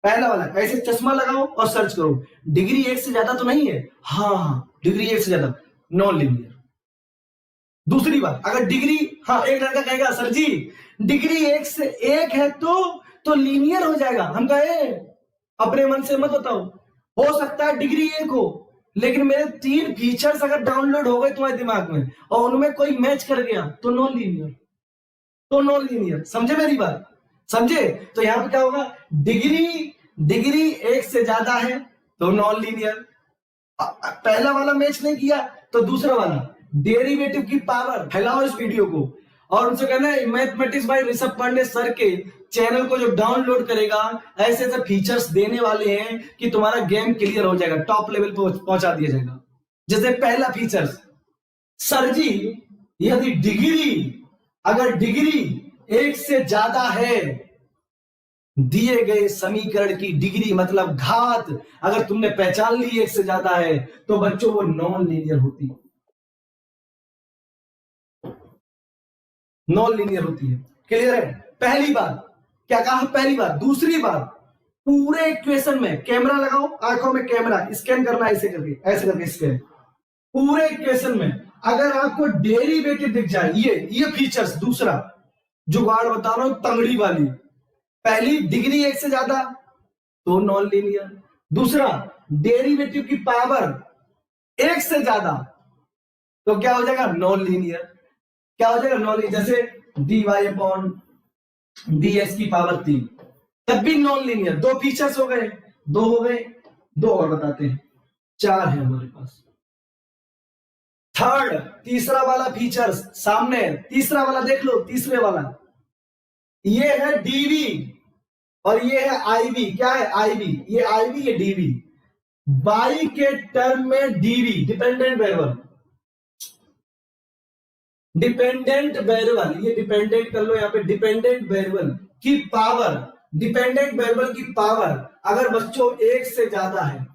पहला वाला ऐसे चश्मा लगाओ और सर्च करो, डिग्री 1 से ज्यादा तो नहीं है? हाँ, डिग्री 1 से ज्यादा, नॉन लीनियर। दूसरी बात, अगर डिग्री, हाँ एक लड़का कहेगा सर जी डिग्री 1 से 1 है तो लीनियर हो जाएगा। हम कहे अपने मन से मत बताओ, हो सकता है डिग्री 1 हो, लेकिन मेरे 3 फीचर्स अगर डाउनलोड हो गए तुम्हारे दिमाग में और उनमें कोई मैच कर गया तो नॉन लीनियर, तो नॉन लीनियर। समझे मेरी बात? समझे? तो यहां पे क्या होगा, डिग्री 1 से ज्यादा है तो नॉन लीनियर, पहला वाला मैच नहीं किया तो दूसरा वाला। डेरिवेटिव की पावर, फैलाओ इस वीडियो को और उनसे कहना है mathematics by Rishabh Pandey sir के चैनल को जो डाउनलोड करेगा ऐसे ऐसे फीचर्स देने वाले हैं कि तुम्हारा गेम क्लियर हो जाएगा, टॉप लेवल पे पहुंचा दिया जाएगा। जैसे पहला फीचर्स, सर जी यदि अगर डिग्री 1 से ज्यादा है, दिए गए समीकरण की डिग्री मतलब घात अगर तुमने पहचान ली 1 से ज्यादा है तो बच्चों वो नॉन लीनियर होती है, नॉन लीनियर होती है। क्लियर है? पहली बात क्या कहा? पहली बात। दूसरी बात, पूरे इक्वेशन में कैमरा लगाओ, आंखों में कैमरा, स्कैन करना ऐसे करके स्कैन। पूरे इक्वेशन में अगर आपको डेरिवेटिव दिख जाए, ये फीचर्स, दूसरा जुगाड़ बता रहा हूं तंगड़ी वाली, पहली डिग्री 1 से ज्यादा तो नॉन लीनियर, दूसरा डेरिवेटिव की पावर 1 से ज्यादा तो क्या हो जाएगा? Non linear. क्या हो जाएगा? Non linear. जैसे dy अपॉन dx की पावर 3, तब भी नॉन लीनियर। 2 फीचर्स हो गए, 2 हो गए, 2 और बताते हैं, 4 है हमारे पास। थर्ड, तीसरा वाला फीचर्स सामने, तीसरा वाला देख लो, तीसरे वाला, ये है dv और ये है ib। क्या है? ib, ये ib, ये dv, y के टर्म में dv, dependent variable, dependent variable, ये डिपेंडेंट कर लो यहां पे, डिपेंडेंट वेरिएबल की पावर, डिपेंडेंट वेरिएबल की पावर अगर बच्चों 1 से ज्यादा है,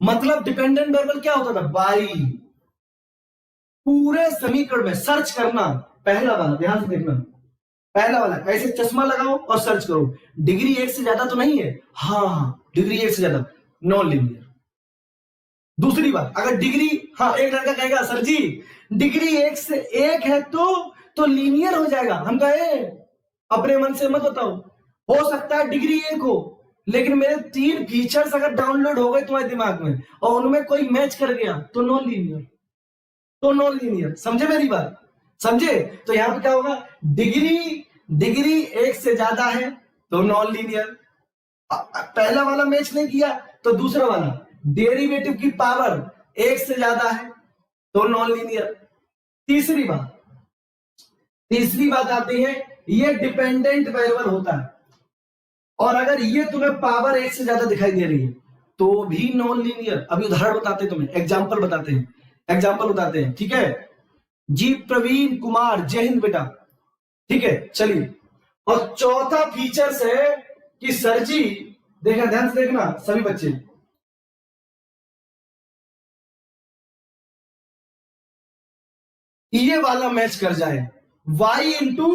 मतलब डिपेंडेंट वेरिएबल क्या होता था? y। पूरे समीकरण में सर्च करना, पहला वाला ध्यान से देखना, पहला वाला ऐसे चश्मा लगाओ और सर्च करो, डिग्री 1 से ज्यादा तो नहीं है? हाँ, डिग्री 1 से ज्यादा, नॉन लीनियर। दूसरी बात, अगर डिग्री, हाँ एक लड़का कहेगा सर जी डिग्री 1 से 1 है तो लीनियर हो जाएगा। हम कहे अपने मन से मत बताओ, हो सकता है डिग्री 1 हो, लेकिन मेरे 3 फीचर्स अगर डाउनलोड हो गए तुम्हारे दिमाग में और उनमें कोई मैच कर गया तो नॉन लीनियर, तो नॉन लीनियर। समझे मेरी बात? समझे? तो यहां पे क्या होगा, डिग्री 1 से ज्यादा है तो नॉन लीनियर, पहला वाला मैच नहीं किया तो दूसरा वाला, डेरिवेटिव की पावर 1 से ज्यादा है तो नॉन लीनियर। तीसरी बात आती है, ये डिपेंडेंट वेरिएबल होता है और अगर ये तुम्हें पावर 1 से ज्यादा दिखाई दे रही है तो भी नॉन लीनियर। अभी उदाहरण बताते हैं, तुम्हें एग्जाम्पल बताते हैं, ठीक है जी? प्रवीण कुमार, जय हिंद बेटा, ठीक है चलिए। और चौथा फीचर्स है कि सर जी, देखना ध्यान से देखना सभी बच्चे, ये वाला मैच कर जाए, y into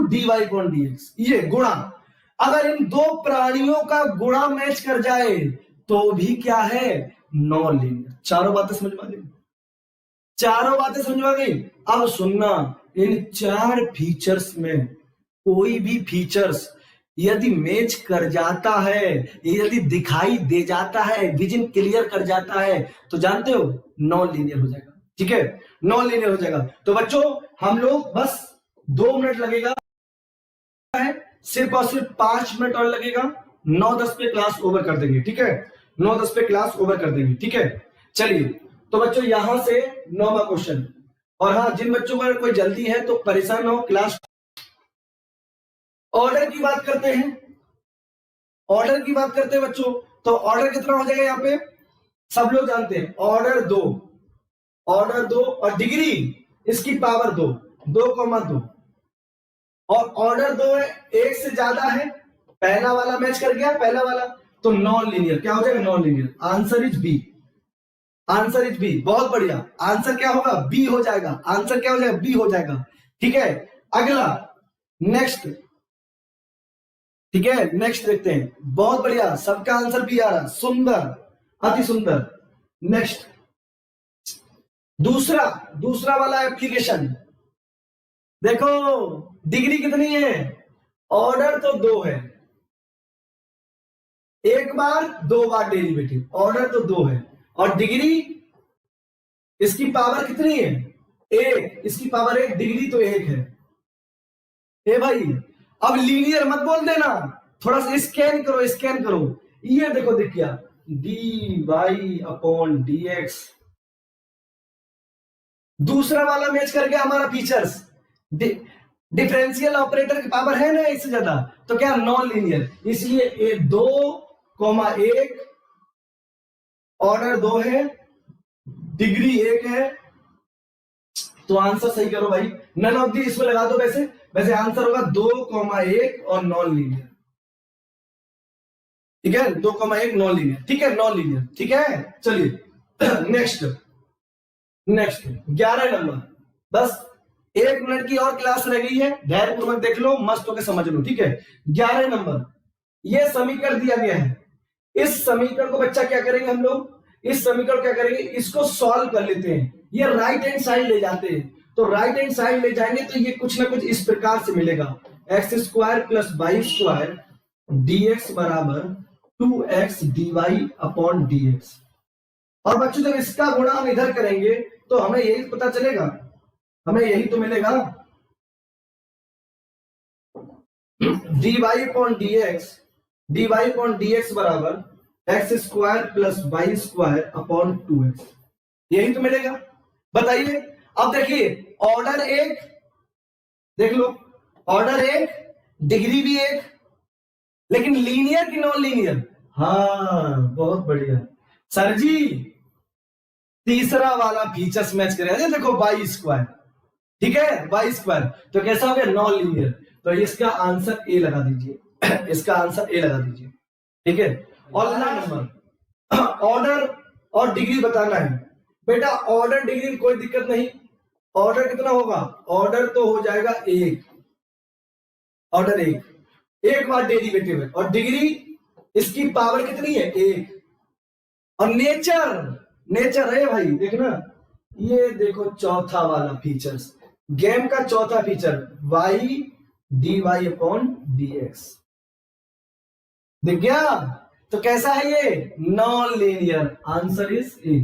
dy upon dx, ये गुणा, अगर इन 2 प्राणियों का गुणा मैच कर जाए तो भी क्या है? Non linear. चारों बातें समझ में आ गई? चारों बातें समझ में आ गई? अब सुनना, इन 4 फीचर्स में कोई भी फीचर्स यदि मैच कर जाता है, यदि दिखाई दे जाता है, विजन क्लियर कर जाता है तो जानते हो नॉन लीनियर हो जाएगा। ठीक है, नॉन लीनियर हो जाएगा। तो बच्चों हम लोग बस 2 मिनट लगेगा, सिर्फ और सिर्फ 5 मिनट और लगेगा, 9-10 पे क्लास ओवर कर देंगे। ठीक है, 9-10 पे क्लास ओवर कर देंगे। ठीक है चलिए, तो बच्चों यहां से 9वां क्वेश्चन, और हाँ जिन बच्चों को कोई जल्दी है तो परेशान हो, क्लास ऑर्डर की बात करते हैं, बच्चों। तो ऑर्डर कितना हो जाएगा? यहाँ पे सब लोग जानते हैं, ऑर्डर 2 और डिग्री इसकी पावर 2, और ऑर्डर 2 है, 1 से ज्यादा है, पहला वाला मैच कर गया, पहला वाला, तो नॉन लीनियर। क्या हो जाएगा? Non linear. Answer is B, बहुत बढ़िया। आंसर क्या होगा? बी हो जाएगा। आंसर क्या हो जाएगा? बी हो जाएगा। ठीक है, अगला नेक्स्ट, ठीक है, नेक्स्ट देखते हैं। बहुत बढ़िया, सबका आंसर भी आ रहा, सुंदर, अति सुंदर। नेक्स्ट दूसरा वाला एप्लीकेशन देखो, डिग्री कितनी है? ऑर्डर तो 2 है, एक बार 2 बार डेरिवेटिव, ऑर्डर तो 2 है, और डिग्री इसकी पावर कितनी है? 1, इसकी पावर 1, डिग्री तो 1 है। ए भाई, अब लीनियर मत बोल देना, थोड़ा सा स्कैन करो। ये देखो, दिख गया, dy अपॉन dx। दूसरा वाला मैच कर गया हमारा फीचर्स। डिफरेंशियल ऑपरेटर की पावर है ना इससे ज्यादा, तो क्या नॉन लीनियर, इसलिए 2,1 ऑर्डर 2 है, डिग्री 1 है, तो आंसर सही करो भाई। नन ऑफ दी इसमें लगा दो, वैसे आंसर होगा 2,1 और नॉन लीनियर। ठीक है, 2,1 नॉन लीनियर। ठीक है, नॉन लीनियर। ठीक है, चलिए नेक्स्ट 11 नंबर। बस 1 मिनट की और क्लास रह गई है, धैर्यपूर्वक देख लो, मस्त होकर समझ लो। ठीक है, 11 नंबर, ये समीकरण दिया गया है। इस समीकरण को बच्चा क्या करेंगे हम लोग, इस समीकरण क्या करेंगे, इसको सॉल्व कर लेते हैं। ये राइट हैंड साइड ले जाते हैं, तो राइट हैंड साइड ले जाएंगे तो ये कुछ ना कुछ इस प्रकार से मिलेगा, x² + y² dx बराबर 2x dy अपॉन dx। और बच्चों जब इसका गुणा हम इधर करेंगे तो हमें यही पता चलेगा, हमें यही तो मिलेगा, dy अपॉन dx बराबर x² + y² अपॉन 2x, यही तो मिलेगा। बताइए, अब देखिए, ऑर्डर 1 देख लो, ऑर्डर 1, डिग्री भी 1, लेकिन लीनियर की नॉन लीनियर? हाँ, बहुत बढ़िया सर जी, तीसरा वाला फीचर्स मैच करेगा। देखो y², ठीक है, y², तो कैसा हो गया, नॉन लीनियर, तो इसका आंसर ए लगा दीजिए, इसका आंसर ए लगा दीजिए। ठीक है, और नंबर ऑर्डर और डिग्री बताना है बेटा। ऑर्डर डिग्री कोई दिक्कत नहीं, ऑर्डर कितना होगा, ऑर्डर तो हो जाएगा 1, ऑर्डर 1 बार डेरिवेटिव है, और डिग्री इसकी पावर कितनी है, 1। और नेचर है भाई, देखना, ये देखो चौथा वाला फीचर्स, गेम का चौथा feature, y dy upon dx, दिख गया? तो कैसा है ये, non linear, answer is a.